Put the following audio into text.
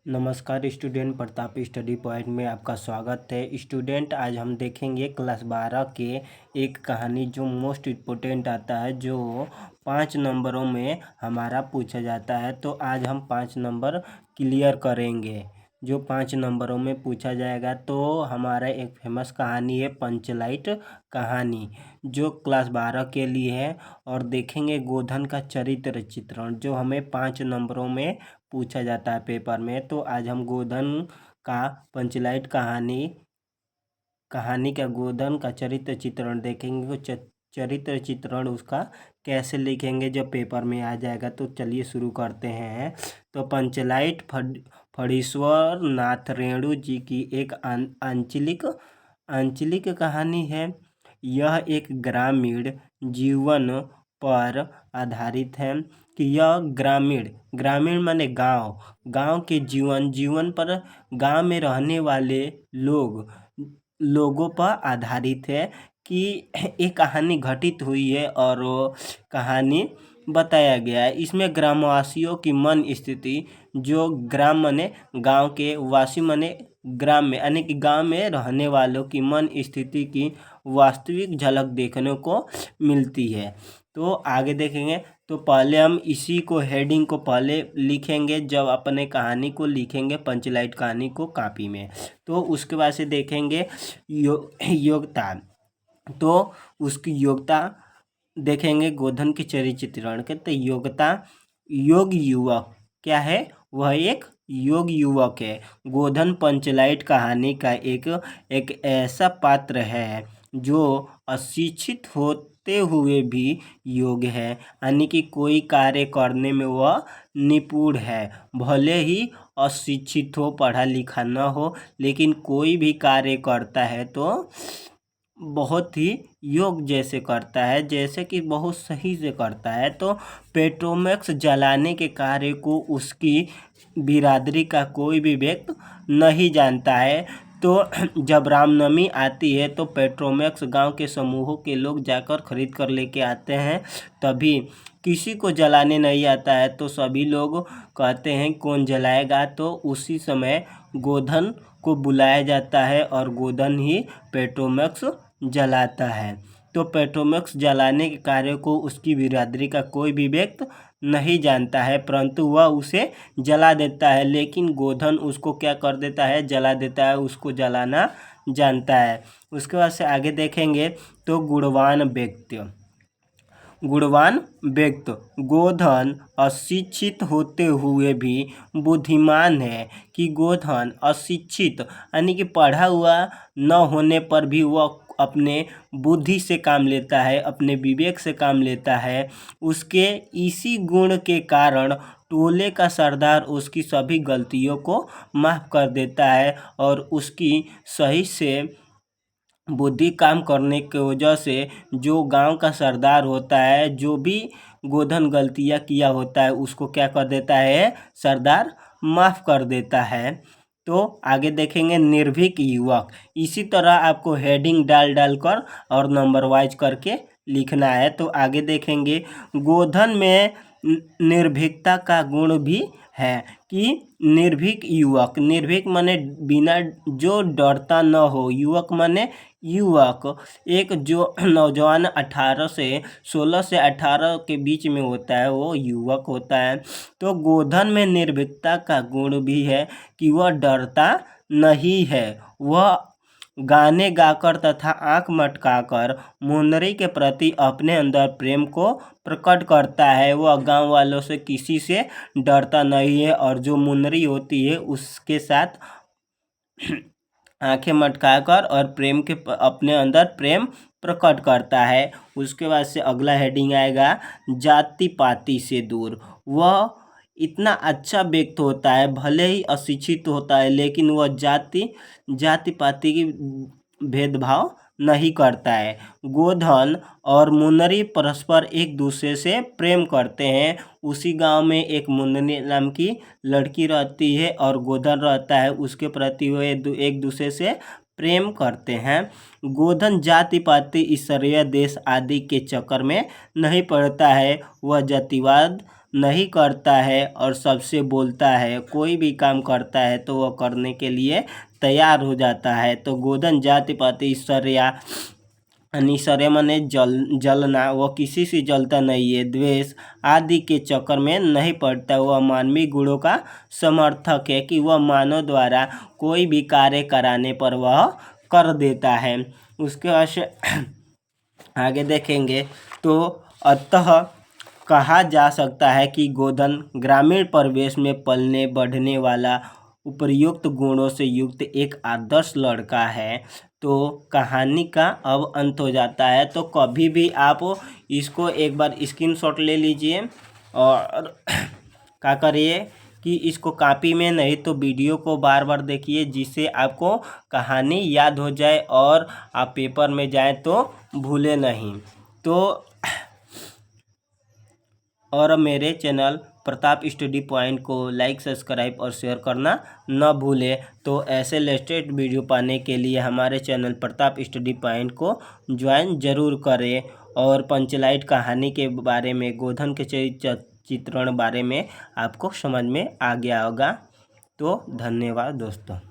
नमस्कार student, Pratap study point में आपका स्वागत है। स्टूडेंट, आज हम देखेंगे क्लास 12 के एक कहानी जो मोस्ट इम्पोर्टेंट आता है, जो 5 नंबरों में हमारा पूछा जाता है। तो आज हम 5 नंबर क्लियर करेंगे जो 5 नंबरों में पूछा जाएगा। तो हमारा एक फेमस कहानी है पंचलाइट कहानी, जो क्लास 12 के लिए है। और देखेंगे गोधन का चरित्र चित्रण, जो हमें 5 नंबरों में पूछा जाता है पेपर में। तो आज हम गोधन का पंचलाइट कहानी का गोधन का चरित्र चित्रण देखेंगे। तो चरित्र चित्रण उसका कैसे लिखेंगे जब पेपर में आ जाएगा। तो चलिए शुरू करते हैं। तो पंचलाइट फणीश्वर नाथ रेणु जी की एक आंचलिक कहानी है। यह एक ग्रामीण जीवन पर आधारित है। कि यह ग्रामीण माने गांव के जीवन पर, गांव में रहने वाले लोगों पर आधारित है। कि एक कहानी घटित हुई है और वो कहानी बताया गया है। इसमें ग्रामवासियों की मन स्थिति, जो ग्राम माने गांव के, वासी माने ग्राम में, यानी कि गांव में रहने वालों की मन स्थिति की वास्तविक झलक देखने को मिलती है। तो आगे देखेंगे। तो पहले हम इसी को, हेडिंग को पहले लिखेंगे जब अपने कहानी को लिखेंगे, पंचलाइट कहानी को कॉपी में। तो उसके बाद से देखेंगे योग्यता। तो उसकी योग्यता देखेंगे गोधन के चरित्र चित्रण के। तो योग्यता, योग युवक क्या है, वह एक योग युवक है। गोधन पंचलाइट कहानी का एक ऐसा पात्र है जो अशिक्षित होते हुए भी योग्य है, यानी कि कोई कार्य करने में वह निपुण है। भले ही अशिक्षित हो, पढ़ा लिखा न हो, लेकिन कोई भी कार्य करता है तो बहुत ही योग जैसे करता है, जैसे कि बहुत सही से करता है। तो पेट्रोमैक्स जलाने के कार्य को उसकी बिरादरी का कोई भी व्यक्ति नहीं जानता है। तो जब रामनवमी आती है तो पेट्रोमैक्स गांव के समूहों के लोग जाकर खरीद कर लेके आते हैं। तभी किसी को जलाने नहीं आता है तो सभी लोग कहते हैं कौन जलाएगा। तो उसी समय गोधन को बुलाया जाता है और गोधन ही पेट्रोमैक्स जलाता है। तो पेट्रोमैक्स जलाने के कार्य को उसकी बिरादरी का कोई भी व्यक्ति नहीं जानता है, परंतु वह उसे जला देता है। लेकिन गोधन उसको क्या कर देता है, जला देता है, उसको जलाना जानता है। उसके बाद से आगे देखेंगे। तो गुणवान व्यक्ति गोधन अशिक्षित होते हुए भी बुद्धिमान है। कि गोधन अशिक्षित यानी कि पढ़ा हुआ न होने पर भी वह अपने बुद्धि से काम लेता है, अपने विवेक से काम लेता है। उसके इसी गुण के कारण टोले का सरदार उसकी सभी गलतियों को माफ़ कर देता है और उसकी सही से बुद्धि काम करने की वजह से जो गांव का सरदार होता है, जो भी गोधन गलतियां किया होता है, उसको क्या कर देता है, सरदार माफ़ कर देता है। तो आगे देखेंगे निर्भीक युवक। इसी तरह आपको हेडिंग डाल कर और नंबर वाइज करके लिखना है। तो आगे देखेंगे गोधन में निर्भीकता का गुण भी है। कि निर्भीक युवक, निर्भीक माने बिना, जो डरता न हो। युवक माने एक जो नौजवान 16 से 18 के बीच में होता है, वो युवक होता है। तो गोधन में निर्भीकता का गुण भी है कि वह डरता नहीं है। वह गाने गाकर तथा आंख मटकाकर मुन्नरी के प्रति अपने अंदर प्रेम को प्रकट करता है। वह गांव वालों से किसी से डरता नहीं है और जो मुन्नरी होती है उसके साथ आंखें मटकाकर और प्रेम के अपने अंदर प्रेम प्रकट करता है। उसके बाद से अगला हेडिंग आएगा जाति पाति से दूर। वह इतना अच्छा व्यक्ति होता है, भले ही अशिक्षित होता है, लेकिन वह जाति पाति की भेदभाव नहीं करता है। गोधन और मुन्नरी परस्पर एक दूसरे से प्रेम करते हैं। उसी गांव में एक मुन्नरी नाम की लड़की रहती है और गोधन रहता है, उसके प्रति वे एक दूसरे से प्रेम करते हैं। गोधन जाति पाति ईश्वरीय देश आदि के चक्कर में नहीं पड़ता है। वह जातिवाद नहीं करता है और सबसे बोलता है, कोई भी काम करता है तो वह करने के लिए तैयार हो जाता है। तो गोधन जाति पाति ईश्वर्या निसर्य माने जलना, वह किसी से जलता नहीं है, द्वेष आदि के चक्कर में नहीं पड़ता। वह मानवीय गुणों का समर्थक है कि वह मानव द्वारा कोई भी कार्य कराने पर वह कर देता है। उसके बाद आगे देखेंगे तो अतः कहा जा सकता है कि गोधन ग्रामीण परिवेश में पलने बढ़ने वाला उपयुक्त गुणों से युक्त एक आदर्श लड़का है। तो कहानी का अब अंत हो जाता है। तो कभी भी आप इसको एक बार स्क्रीनशॉट ले लीजिए और क्या करिए कि इसको कॉपी में नहीं तो वीडियो को बार बार देखिए, जिससे आपको कहानी याद हो जाए और आप पेपर में जाए तो भूले नहीं। तो और मेरे चैनल प्रताप स्टडी पॉइंट को लाइक सब्सक्राइब और शेयर करना न भूलें। तो ऐसे लेटेस्ट वीडियो पाने के लिए हमारे चैनल प्रताप स्टडी पॉइंट को ज्वाइन ज़रूर करें। और पंचलाइट कहानी के बारे में, गोधन के चित्रण बारे में आपको समझ में आ गया होगा। तो धन्यवाद दोस्तों।